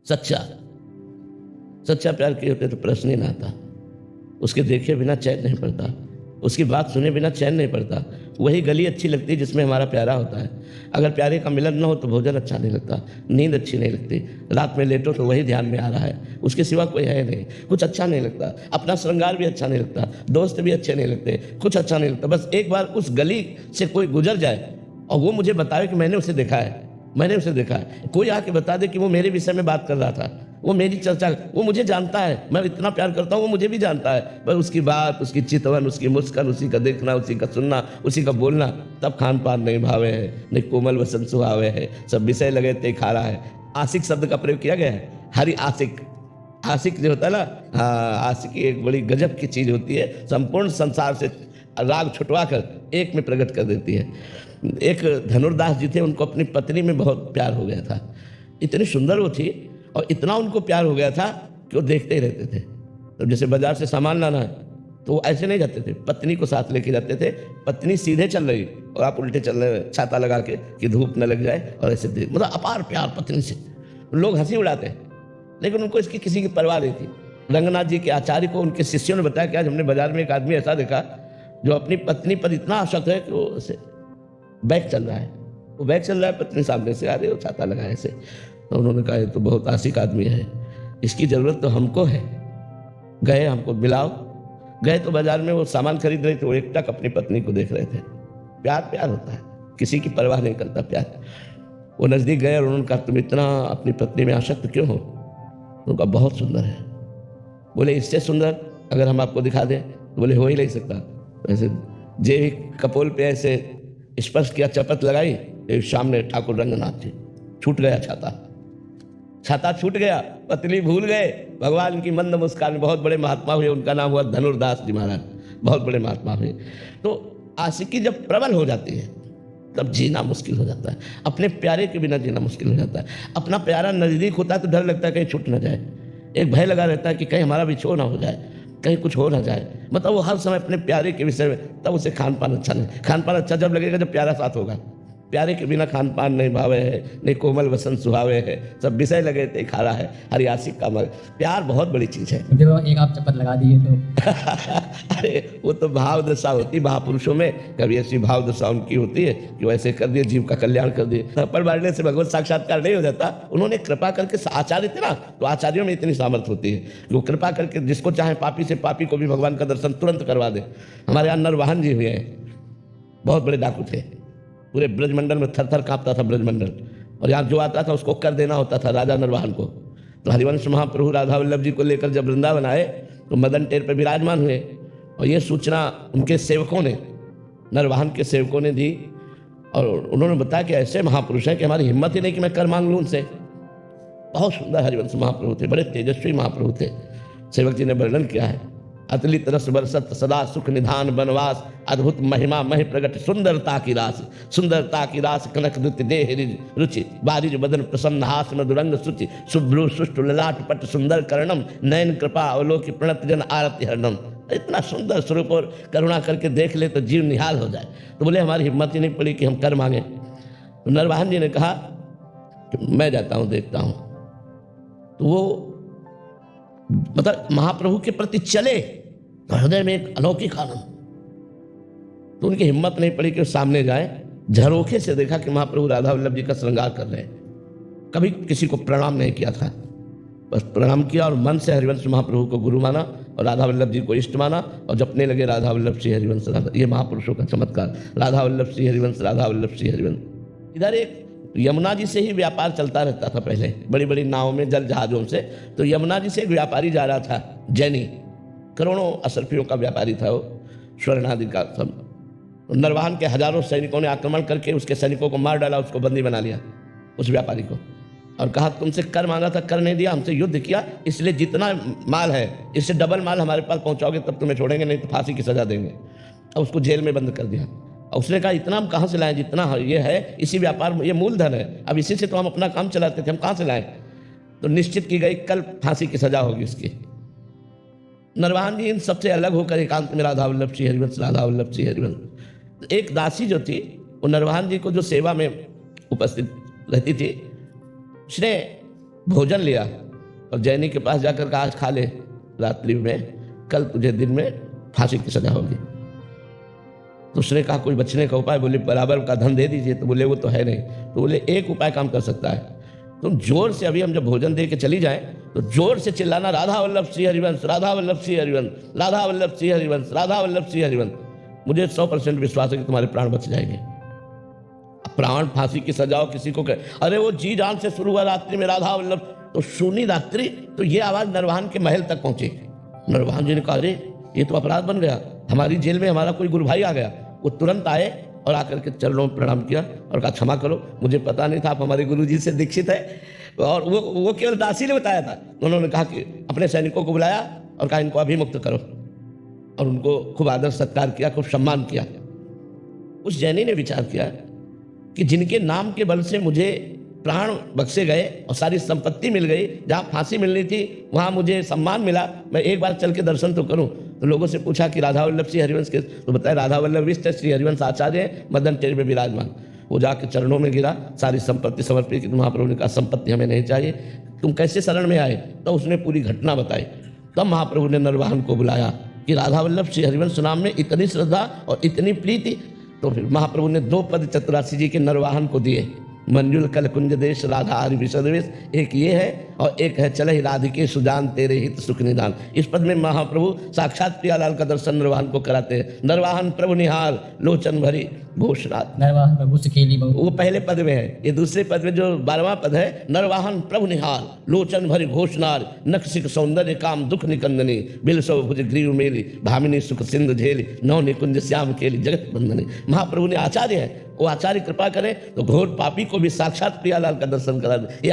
सच्चा सच्चा प्यार किए होते तो प्रश्न ही ना आता। उसके देखे बिना चैन नहीं पड़ता, उसकी बात सुने बिना चैन नहीं पड़ता। वही गली अच्छी लगती है जिसमें हमारा प्यारा होता है। अगर प्यारे का मिलन ना हो तो भोजन अच्छा नहीं लगता, नींद अच्छी नहीं लगती, रात में लेटो तो वही ध्यान में आ रहा है, उसके सिवा कोई है नहीं, कुछ अच्छा नहीं लगता, अपना श्रृंगार भी अच्छा नहीं लगता, दोस्त भी अच्छे नहीं लगते, कुछ अच्छा नहीं लगता। बस एक बार उस गली से कोई गुजर जाए और वो मुझे बताए कि मैंने उसे देखा है, मैंने उसे देखा है। कोई आके बता दे कि वो मेरे विषय में बात कर रहा था, वो मेरी चर्चा, वो मुझे जानता है, मैं इतना प्यार करता हूँ, वो मुझे भी जानता है। बस उसकी बात, उसकी चितवन, उसकी मुस्कान, उसी का देखना, उसी का सुनना, उसी का बोलना, तब खान पान नहीं भावे है, नहीं कोमल वसन सुहावे है, सब विषय लगे ते खारा है। आशिक शब्द का प्रयोग किया गया है। हरि आशिक, आशिक जो होता है ना, हाँ, आशिकी एक बड़ी गजब की चीज होती है, संपूर्ण संसार से राग छुटवा कर एक में प्रकट कर देती है। एक धनुर्दास जी थे, उनको अपनी पत्नी में बहुत प्यार हो गया था। इतनी सुंदर वो थी और इतना उनको प्यार हो गया था कि वो देखते ही रहते थे। तो जैसे बाजार से सामान लाना है तो वो ऐसे नहीं जाते थे, पत्नी को साथ लेके जाते थे। पत्नी सीधे चल रही और आप उल्टे चल रहे, छाता लगा के कि धूप न लग जाए, और ऐसे देख, मतलब अपार प्यार पत्नी से। लोग हंसी उड़ाते हैं लेकिन उनको इसकी किसी की परवाह नहीं थी। रंगनाथ जी के आचार्य को उनके शिष्यों ने बताया कि आज हमने बाजार में एक आदमी ऐसा देखा जो अपनी पत्नी पर इतना आसक्त है कि वो ऐसे बैग चल रहा है, वो बैग चल रहा है, पत्नी सामने से आ रही है, वो छाता लगाए ऐसे। तो उन्होंने कहा ये तो बहुत आशिक आदमी है, इसकी ज़रूरत तो हमको है। गए, हमको मिलाओ। गए तो बाजार में वो सामान खरीद रहे थे, वो एकटक अपनी पत्नी को देख रहे थे। प्यार प्यार होता है, किसी की परवाह नहीं करता प्यार। वो नज़दीक गए और उन्होंने कहा तुम इतना अपनी पत्नी में आसक्त क्यों हो? उनका बहुत सुंदर है। बोले इससे सुंदर अगर हम आपको दिखा दें? तो बोले हो ही नहीं सकता। ऐसे जे कपोल पे ऐसे स्पर्श किया, चपत लगाई, सामने ठाकुर रंगनाथ जी, छूट गया छाता, छाता छूट गया, पत्नी भूल गए। भगवान की मंद मुस्कान, बहुत बड़े महात्मा हुए, उनका नाम हुआ धनुर्दास जी महाराज, बहुत बड़े महात्मा हुए। तो आशिकी जब प्रबल हो जाती है तब जीना मुश्किल हो जाता है, अपने प्यारे के बिना जीना मुश्किल हो जाता है। अपना प्यारा नज़दीक होता है तो डर लगता है कहीं छूट ना जाए, एक भय लगा रहता है कि कहीं हमारा बिछोड़ ना हो जाए, कहीं कुछ हो ना जाए। मतलब वो हर समय अपने प्यारे के विषय में, तब उसे खान पान अच्छा नहीं। खान पान अच्छा जब लगेगा जब प्यारा साथ होगा। प्यारे के बिना खान पान नहीं भावे है, नहीं कोमल वसन सुहावे है, सब विषय लगे ते खारा है। हरि आशिक का मर, प्यार बहुत बड़ी चीज है। देखो एक आप चपत लगा दिए तो अरे वो तो भाव दशा होती महापुरुषों में, कभी ऐसी भाव दशा उनकी होती है कि वैसे कर दिए, जीव का कल्याण कर दिए। थप्पड़ मारने से भगवत साक्षात्कार नहीं हो जाता। उन्होंने कृपा करके, आचार्य थे ना, तो आचार्यों में इतनी सामर्थ्य होती है कि वो कृपा करके जिसको चाहे पापी से पापी को भी भगवान का दर्शन तुरंत करवा दे। हमारे यहाँ नरवाहन जी हुए हैं, बहुत बड़े डाकू थे, पूरे ब्रजमंडल में थर थर कांपता था ब्रजमंडल, और यहाँ जो आता था उसको कर देना होता था राजा नरवाहन को। तो हरिवंश महाप्रभु राधा वल्लभ जी को लेकर जब वृंदावन आए तो मदन टेर पर विराजमान हुए, और ये सूचना उनके सेवकों ने, नरवाहन के सेवकों ने दी, और उन्होंने बताया कि ऐसे महापुरुष हैं कि हमारी हिम्मत ही नहीं कि मैं कर मांग लूँ उनसे। बहुत सुंदर हरिवंश महाप्रभु थे, बड़े तेजस्वी महाप्रभु थे। सेवक जी ने वर्णन किया है, अतलित रस बरसत सदा सुख निधान बनवास, अद्भुत महिमा महि प्रगट सुंदरता की रास, सुंदरता की रास कनक दुति देह रुचि, बारिज बदन प्रसन्न हास मधुरंग सुचि, शुभ्रू सुष्टु ललाट पट सुंदर कर्णम, नयन कृपा अवलोकि प्रणत जन आरति हरणम। इतना सुंदर स्वरूप, और करुणा करके देख ले तो जीव निहाल हो जाए। तो बोले हमारी हिम्मत ही नहीं पड़ी कि हम कर मांगे। तो नरवाहन जी ने कहा कि मैं जाता हूँ देखता हूँ। तो वो मतलब महाप्रभु के प्रति चले तो हृदय में एक अलौकिक आनंद, तो उनकी हिम्मत नहीं पड़ी कि वो सामने जाए। झरोखे से देखा कि महाप्रभु राधा वल्लभ जी का श्रृंगार कर रहे हैं। कभी किसी को प्रणाम नहीं किया था, बस प्रणाम किया और मन से हरिवंश महाप्रभु को गुरु माना और राधा वल्लभ जी को इष्ट माना, और जपने लगे राधा वल्लभ श्री हरिवंश राधा। ये महापुरुषों का चमत्कार, राधा वल्लभ श्री हरिवंश, राधा वल्लभ श्री हरिवंश। इधर एक यमुना जी से ही व्यापार चलता रहता था पहले, बड़ी बड़ी नावों में, जल जहाजों से। तो यमुना जी से एक व्यापारी जा रहा था, जैनी, करोड़ों असरफियों का व्यापारी था वो, स्वर्ण आदि का सब। नरवाहन के हजारों सैनिकों ने आक्रमण करके उसके सैनिकों को मार डाला, उसको बंदी बना लिया, उस व्यापारी को, और कहा तुमसे कर मांगा था, कर नहीं दिया, हमसे युद्ध किया, इसलिए जितना माल है इससे डबल माल हमारे पास पहुंचाओगे तब तुम्हें छोड़ेंगे, नहीं तो फांसी की सजा देंगे। और उसको जेल में बंद कर दिया। और उसने कहा इतना हम कहाँ से लाएं, जितना ये है इसी व्यापार में, ये मूलधन है, अब इसी से तो हम अपना काम चलाते थे, हम कहाँ से लाएं। तो निश्चित की गई कल फांसी की सजा होगी उसकी। नरवाहन जी इन सबसे अलग होकर एकांत में राधा वल्लभ श्री हरिवंश, राधा वल्लभ श्री हरिवंश। एक दासी जो थी वो नरवाहन जी को जो सेवा में उपस्थित रहती थी, उसने भोजन लिया और जैनी के पास जाकर कहा आज खा ले रात्रि में, कल तुझे दिन में फांसी की सजा होगी। तो उसने कहा कोई बचने का उपाय? बोले बराबर का धन दे दीजिए। तो बोले वो तो है नहीं। तो बोले एक उपाय काम कर सकता है, तुम जोर से अभी हम जब भोजन दे के चली जाएं तो जोर से चिल्लाना राधा वल्लभ श्री हरिवंश, राधा वल्लभ श्री हरिवंश, राधा वल्लभ श्री हरिवंश, राधा वल्लभ श्री हरिवंश। मुझे 100% विश्वास है कि तुम्हारे प्राण बच जाएंगे। प्राण फांसी की सजा हो किसी को अरे वो जी जान से शुरू हुआ रात्रि में राधा वल्लभ, तो सुनी रात्रि तो ये आवाज नरवाहन के महल तक पहुंची। नरवाहन जी ने कहा अरे ये तो अपराध बन गया, हमारी जेल में हमारा कोई गुरु भाई आ गया। वो तुरंत आए और आकर के चरणों में प्रणाम किया और कहा क्षमा करो, मुझे पता नहीं था आप हमारे गुरु जी से दीक्षित है। और वो केवल दासी ने बताया था। उन्होंने कहा कि अपने सैनिकों को बुलाया और कहा इनको अभी मुक्त करो, और उनको खूब आदर सत्कार किया, खूब सम्मान किया। उस जैनी ने विचार किया कि जिनके नाम के बल से मुझे प्राण बख्शे गए और सारी संपत्ति मिल गई, जहाँ फांसी मिलनी थी वहाँ मुझे सम्मान मिला, मैं एक बार चल के दर्शन तो करूँ। तो लोगों से पूछा कि राधा वल्लभ श्री हरिवंश के, तो बताया राधा वल्लभ विष्ट श्री हरिवंश आचार्य मदन टेर में विराजमान। वो जाके चरणों में गिरा, सारी संपत्ति समर्पित की। महाप्रभु ने कहा संपत्ति हमें नहीं चाहिए, तुम कैसे शरण में आए? तो उसने पूरी घटना बताई। तब महाप्रभु ने नरवाहन को बुलाया कि राधा वल्लभ श्री हरिवंश नाम में इतनी श्रद्धा और इतनी प्रीति। तो फिर महाप्रभु ने 2 पद चतुरासी जी के नरवाहन को दिए, मंजुल कल कुंज देश राधा हरि विषदेश। एक ये है और एक है चले राधिके सुजान तेरे हित सुख निदान। इस पद में महाप्रभु साक्षात प्रियालाल का दर्शन नरवाहन को कराते हैं। नरवाहन प्रभु निहाल लोचन भरी घोषनाथ। नरवाहन प्रभु से खेली बहु। वो पहले पद में है, ये दूसरे पद में जो 12वां पद है, नरवाहन प्रभु निहाल लोचन भरी घोषनार नक्सिक सौंदर्य काम दुख निकंदनी बिल सौ भुज ग्रीव मेली भामिनी सुख सिंधु झेली नौ निकुंज श्याम केली जगत बंदनी। महाप्रभु ने आचार्य है, वो आचार्य कृपा करे तो घोर पापी को भी साक्षात प्रियालाल का दर्शन करा दे। ये